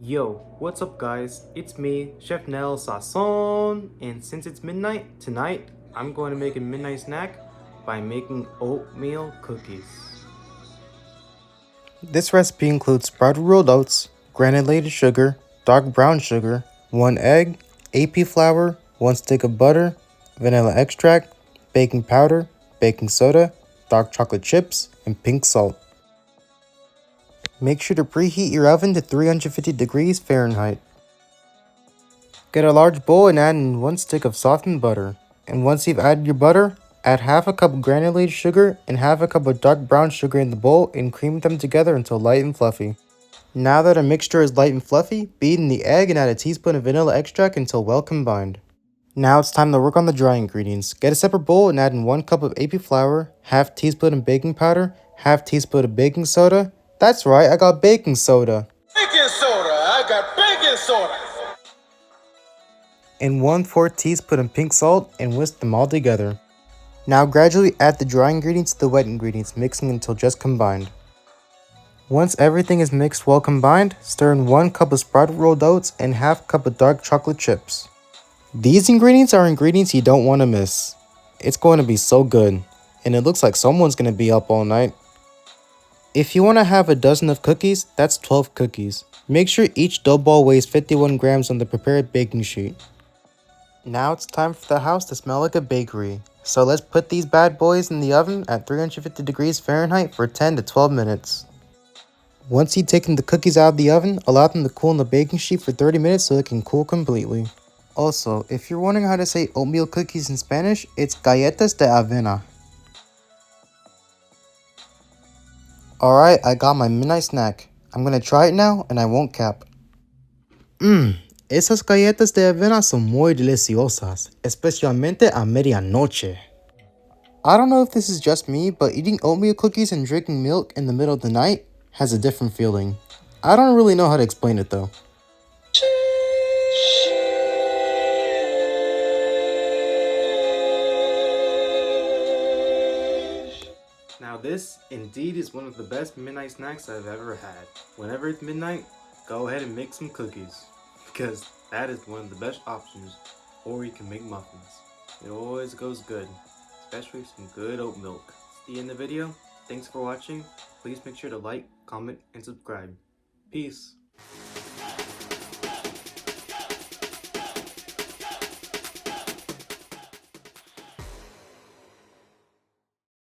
Yo, what's up guys? It's me, Chef Nel Sasson, and since it's midnight, tonight I'm going to make a midnight snack by making oatmeal cookies. This recipe includes sprouted rolled oats, granulated sugar, dark brown sugar, 1 egg, AP flour, 1 stick of butter, vanilla extract, baking powder, baking soda, dark chocolate chips, and pink salt. Make sure to preheat your oven to 350 degrees Fahrenheit. Get a large bowl and add in 1 stick of softened butter. And once you've added your butter, add half a cup of granulated sugar and half a cup of dark brown sugar in the bowl and cream them together until light and fluffy. Now that our mixture is light and fluffy, beat in the egg and add a teaspoon of vanilla extract until well combined. Now it's time to work on the dry ingredients. Get a separate bowl and add in 1 cup of AP flour, half teaspoon of baking powder, half teaspoon of baking soda. That's right, I got baking soda. I got baking soda. And 1/4 teaspoon of pink salt and whisk them all together. Now gradually add the dry ingredients to the wet ingredients, mixing until just combined. Once everything is mixed well combined, stir in 1 cup of sprouted rolled oats and half cup of dark chocolate chips. These ingredients are ingredients you don't want to miss. It's going to be so good, and it looks like someone's going to be up all night. If you want to have a dozen of cookies, that's 12 cookies. Make sure each dough ball weighs 51 grams on the prepared baking sheet. Now it's time for the house to smell like a bakery. So let's put these bad boys in the oven at 350 degrees Fahrenheit for 10 to 12 minutes. Once you've taken the cookies out of the oven, allow them to cool on the baking sheet for 30 minutes so it can cool completely. Also, if you're wondering how to say oatmeal cookies in Spanish, it's galletas de avena. Alright, I got my midnight snack. I'm gonna try it now and I won't cap. Esas galletas de avena son muy deliciosas, especialmente a medianoche. I don't know if this is just me, but eating oatmeal cookies and drinking milk in the middle of the night has a different feeling. I don't really know how to explain it though. Now this, indeed, is one of the best midnight snacks I've ever had. Whenever it's midnight, go ahead and make some cookies, because that is one of the best options, or you can make muffins. It always goes good, especially some good oat milk. It's the end of the video. Thanks for watching. Please make sure to like, comment, and subscribe. Peace.